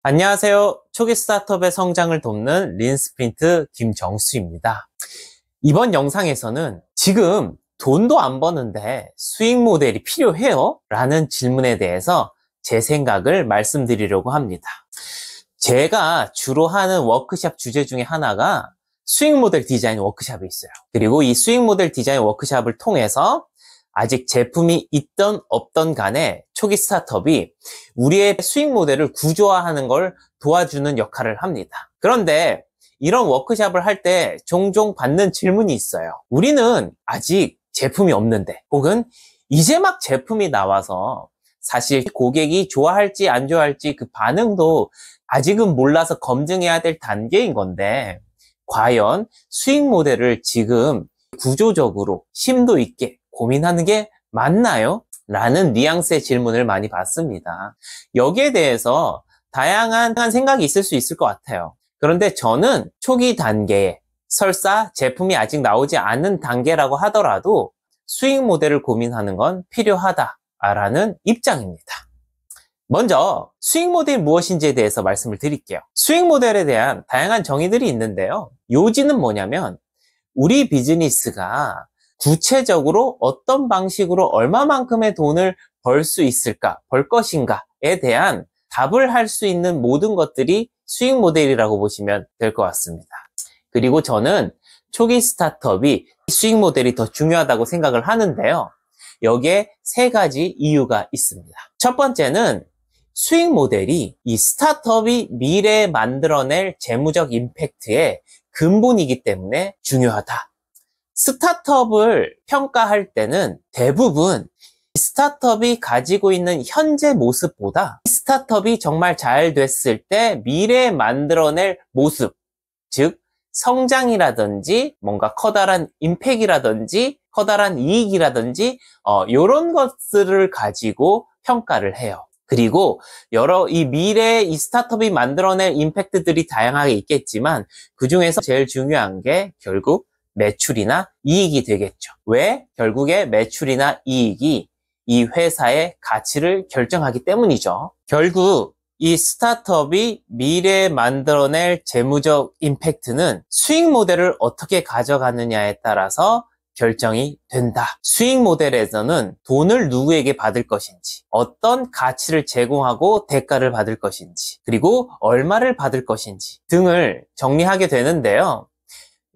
안녕하세요. 초기 스타트업의 성장을 돕는 린스프린트 김정수입니다. 이번 영상에서는 지금 돈도 안 버는데 수익 모델이 필요해요? 라는 질문에 대해서 제 생각을 말씀드리려고 합니다. 제가 주로 하는 워크샵 주제 중에 하나가 수익 모델 디자인 워크샵이 있어요. 그리고 이 수익 모델 디자인 워크샵을 통해서 아직 제품이 있던 없던 간에 초기 스타트업이 우리의 수익 모델을 구조화하는 걸 도와주는 역할을 합니다. 그런데 이런 워크샵을 할 때 종종 받는 질문이 있어요. 우리는 아직 제품이 없는데, 혹은 이제 막 제품이 나와서 사실 고객이 좋아할지 안 좋아할지 그 반응도 아직은 몰라서 검증해야 될 단계인 건데, 과연 수익 모델을 지금 구조적으로 심도 있게 고민하는 게 맞나요? 라는 뉘앙스의 질문을 많이 받습니다. 여기에 대해서 다양한 생각이 있을 수 있을 것 같아요. 그런데 저는 초기 단계에, 설사 제품이 아직 나오지 않은 단계라고 하더라도 수익 모델을 고민하는 건 필요하다라는 입장입니다. 먼저 수익 모델이 무엇인지에 대해서 말씀을 드릴게요. 수익 모델에 대한 다양한 정의들이 있는데요. 요지는 뭐냐면 우리 비즈니스가 구체적으로 어떤 방식으로 얼마만큼의 돈을 벌 수 있을까, 벌 것인가에 대한 답을 할 수 있는 모든 것들이 수익 모델이라고 보시면 될 것 같습니다. 그리고 저는 초기 스타트업이 수익 모델이 더 중요하다고 생각을 하는데요. 여기에 세 가지 이유가 있습니다. 첫 번째는 수익 모델이 이 스타트업이 미래에 만들어낼 재무적 임팩트의 근본이기 때문에 중요하다. 스타트업을 평가할 때는 대부분 스타트업이 가지고 있는 현재 모습보다 스타트업이 정말 잘 됐을 때 미래에 만들어낼 모습, 즉 성장이라든지 뭔가 커다란 임팩이라든지 커다란 이익이라든지 이런 것들을 가지고 평가를 해요. 그리고 이 미래에 이 스타트업이 만들어낼 임팩트들이 다양하게 있겠지만 그 중에서 제일 중요한 게 결국 매출이나 이익이 되겠죠. 왜? 결국에 매출이나 이익이 이 회사의 가치를 결정하기 때문이죠. 결국 이 스타트업이 미래에 만들어낼 재무적 임팩트는 수익 모델을 어떻게 가져가느냐에 따라서 결정이 된다. 수익 모델에서는 돈을 누구에게 받을 것인지, 어떤 가치를 제공하고 대가를 받을 것인지, 그리고 얼마를 받을 것인지 등을 정리하게 되는데요.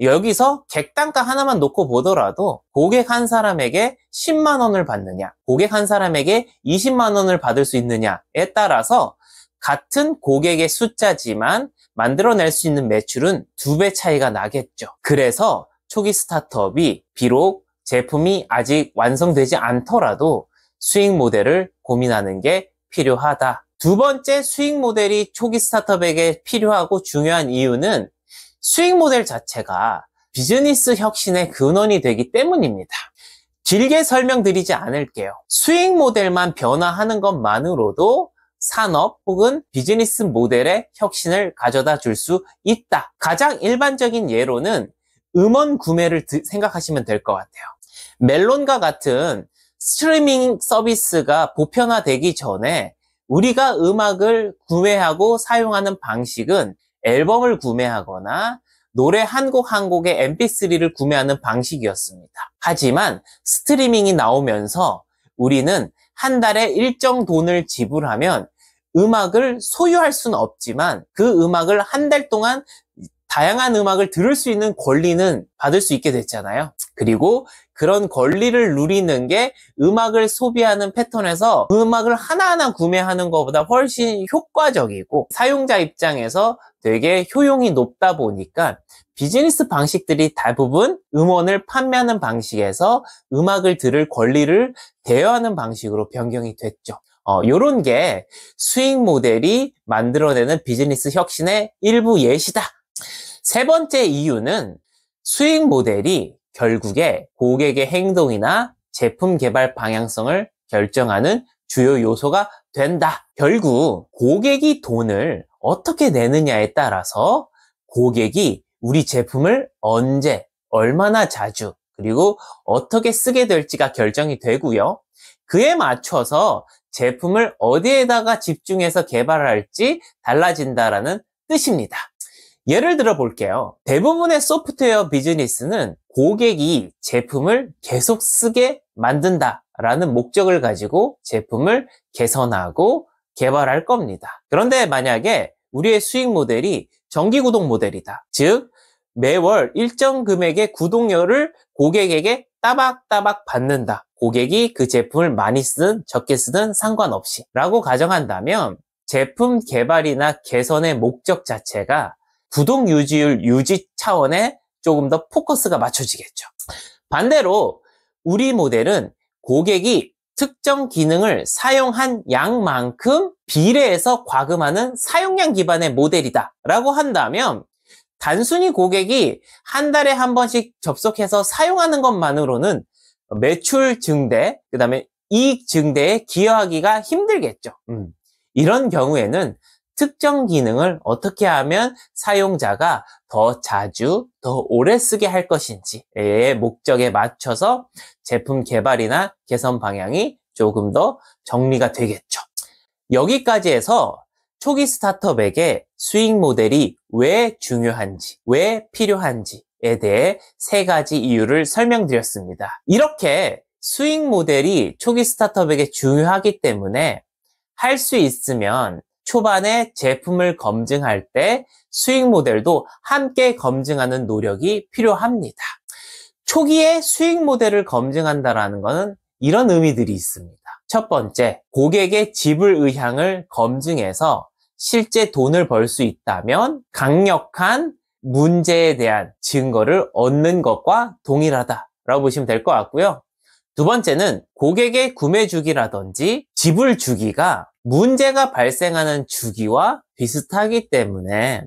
여기서 객단가 하나만 놓고 보더라도 고객 한 사람에게 10만 원을 받느냐, 고객 한 사람에게 20만 원을 받을 수 있느냐에 따라서 같은 고객의 숫자지만 만들어낼 수 있는 매출은 2배 차이가 나겠죠. 그래서 초기 스타트업이 비록 제품이 아직 완성되지 않더라도 수익 모델을 고민하는 게 필요하다. 두 번째 수익 모델이 초기 스타트업에게 필요하고 중요한 이유는 수익 모델 자체가 비즈니스 혁신의 근원이 되기 때문입니다. 길게 설명드리지 않을게요. 수익 모델만 변화하는 것만으로도 산업 혹은 비즈니스 모델의 혁신을 가져다 줄 수 있다. 가장 일반적인 예로는 음원 구매를 생각하시면 될 것 같아요. 멜론과 같은 스트리밍 서비스가 보편화되기 전에 우리가 음악을 구매하고 사용하는 방식은 앨범을 구매하거나 노래 한 곡 한 곡의 mp3를 구매하는 방식이었습니다. 하지만 스트리밍이 나오면서 우리는 한 달에 일정 돈을 지불하면 음악을 소유할 수는 없지만 그 음악을 한 달 동안 다양한 음악을 들을 수 있는 권리는 받을 수 있게 됐잖아요. 그리고 그런 권리를 누리는 게 음악을 소비하는 패턴에서 음악을 하나하나 구매하는 것보다 훨씬 효과적이고 사용자 입장에서 되게 효용이 높다 보니까 비즈니스 방식들이 대부분 음원을 판매하는 방식에서 음악을 들을 권리를 대여하는 방식으로 변경이 됐죠. 요런 게 수익 모델이 만들어내는 비즈니스 혁신의 일부 예시다. 세 번째 이유는 수익 모델이 결국에 고객의 행동이나 제품 개발 방향성을 결정하는 주요 요소가 된다. 결국 고객이 돈을 어떻게 내느냐에 따라서 고객이 우리 제품을 언제, 얼마나 자주, 그리고 어떻게 쓰게 될지가 결정이 되고요. 그에 맞춰서 제품을 어디에다가 집중해서 개발할지 달라진다라는 뜻입니다. 예를 들어 볼게요. 대부분의 소프트웨어 비즈니스는 고객이 제품을 계속 쓰게 만든다라는 목적을 가지고 제품을 개선하고 개발할 겁니다. 그런데 만약에 우리의 수익 모델이 정기 구독 모델이다. 즉 매월 일정 금액의 구독료를 고객에게 따박따박 받는다. 고객이 그 제품을 많이 쓰든 적게 쓰든 상관없이 라고 가정한다면 제품 개발이나 개선의 목적 자체가 구독 유지율 유지 차원에 조금 더 포커스가 맞춰지겠죠. 반대로 우리 모델은 고객이 특정 기능을 사용한 양만큼 비례해서 과금하는 사용량 기반의 모델이다 라고 한다면 단순히 고객이 한 달에 한 번씩 접속해서 사용하는 것만으로는 매출 증대, 그 다음에 이익 증대에 기여하기가 힘들겠죠. 이런 경우에는 특정 기능을 어떻게 하면 사용자가 더 자주, 더 오래 쓰게 할 것인지의 목적에 맞춰서 제품 개발이나 개선 방향이 조금 더 정리가 되겠죠. 여기까지 해서 초기 스타트업에게 수익 모델이 왜 중요한지, 왜 필요한지에 대해 3가지 이유를 설명드렸습니다. 이렇게 수익 모델이 초기 스타트업에게 중요하기 때문에 할 수 있으면 초반에 제품을 검증할 때 수익 모델도 함께 검증하는 노력이 필요합니다. 초기에 수익 모델을 검증한다는 것은 이런 의미들이 있습니다. 첫 번째, 고객의 지불 의향을 검증해서 실제 돈을 벌 수 있다면 강력한 문제에 대한 증거를 얻는 것과 동일하다라고 보시면 될 것 같고요. 두 번째는 고객의 구매 주기라든지 지불 주기가 문제가 발생하는 주기와 비슷하기 때문에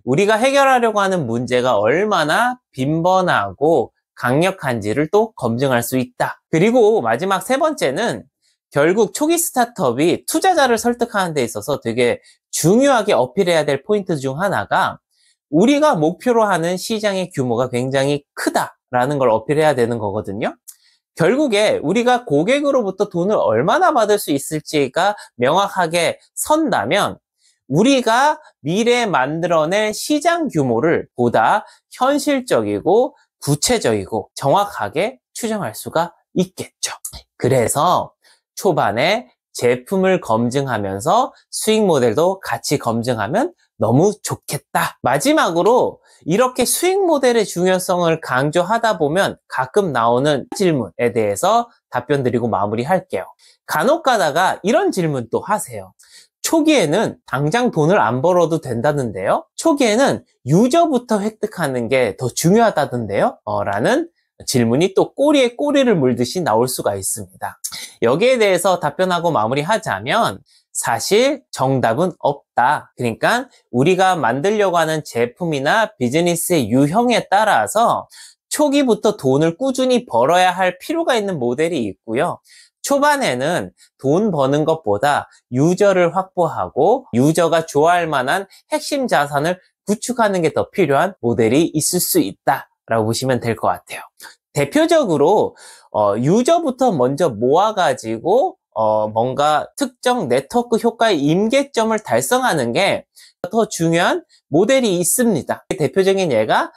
우리가 해결하려고 하는 문제가 얼마나 빈번하고 강력한지를 또 검증할 수 있다. 그리고 마지막 3번째는 결국 초기 스타트업이 투자자를 설득하는 데 있어서 되게 중요하게 어필해야 될 포인트 중 하나가 우리가 목표로 하는 시장의 규모가 굉장히 크다라는 걸 어필해야 되는 거거든요. 결국에 우리가 고객으로부터 돈을 얼마나 받을 수 있을지가 명확하게 선다면 우리가 미래에 만들어낼 시장 규모를 보다 현실적이고 구체적이고 정확하게 추정할 수가 있겠죠. 그래서 초반에 제품을 검증하면서 수익 모델도 같이 검증하면 너무 좋겠다. 마지막으로 이렇게 수익 모델의 중요성을 강조하다 보면 가끔 나오는 질문에 대해서 답변 드리고 마무리할게요. 간혹 가다가 이런 질문 또 하세요. 초기에는 당장 돈을 안 벌어도 된다는데요? 초기에는 유저부터 획득하는 게 더 중요하다던데요? 라는 질문이 또 꼬리에 꼬리를 물듯이 나올 수가 있습니다. 여기에 대해서 답변하고 마무리하자면 사실 정답은 없다. 그러니까 우리가 만들려고 하는 제품이나 비즈니스의 유형에 따라서 초기부터 돈을 꾸준히 벌어야 할 필요가 있는 모델이 있고요. 초반에는 돈 버는 것보다 유저를 확보하고 유저가 좋아할 만한 핵심 자산을 구축하는 게 더 필요한 모델이 있을 수 있다라고 보시면 될 것 같아요. 대표적으로 유저부터 먼저 모아가지고 뭔가 특정 네트워크 효과의 임계점을 달성하는 게 더 중요한 모델이 있습니다. 대표적인 예가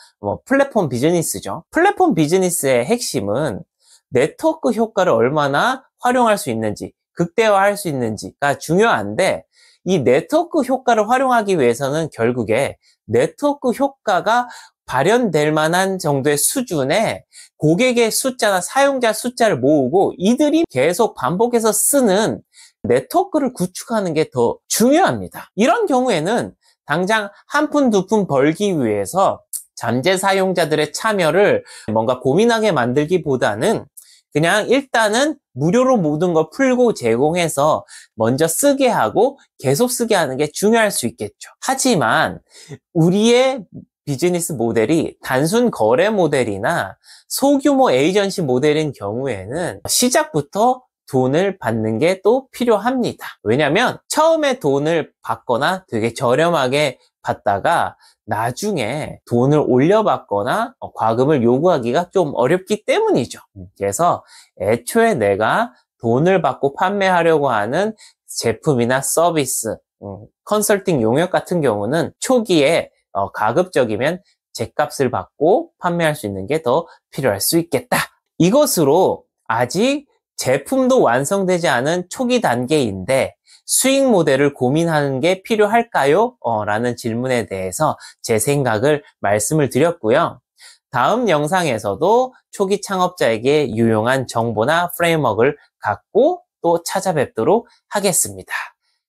플랫폼 비즈니스죠. 플랫폼 비즈니스의 핵심은 네트워크 효과를 얼마나 활용할 수 있는지, 극대화할 수 있는지가 중요한데 이 네트워크 효과를 활용하기 위해서는 결국에 네트워크 효과가 발현될 만한 정도의 수준의 고객의 숫자나 사용자 숫자를 모으고 이들이 계속 반복해서 쓰는 네트워크를 구축하는 게 더 중요합니다. 이런 경우에는 당장 한 푼, 두 푼 벌기 위해서 잠재 사용자들의 참여를 뭔가 고민하게 만들기보다는 그냥 일단은 무료로 모든 걸 풀고 제공해서 먼저 쓰게 하고 계속 쓰게 하는 게 중요할 수 있겠죠. 하지만 우리의 비즈니스 모델이 단순 거래 모델이나 소규모 에이전시 모델인 경우에는 시작부터 돈을 받는 게 또 필요합니다. 왜냐하면 처음에 돈을 받거나 되게 저렴하게 받다가 나중에 돈을 올려받거나 과금을 요구하기가 좀 어렵기 때문이죠. 그래서 애초에 내가 돈을 받고 판매하려고 하는 제품이나 서비스, 컨설팅 용역 같은 경우는 초기에 가급적이면 제값을 받고 판매할 수 있는 게 더 필요할 수 있겠다. 이것으로 아직 제품도 완성되지 않은 초기 단계인데 수익 모델을 고민하는 게 필요할까요? 라는 질문에 대해서 제 생각을 말씀을 드렸고요. 다음 영상에서도 초기 창업자에게 유용한 정보나 프레임워크를 갖고 또 찾아뵙도록 하겠습니다.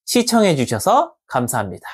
시청해 주셔서 감사합니다.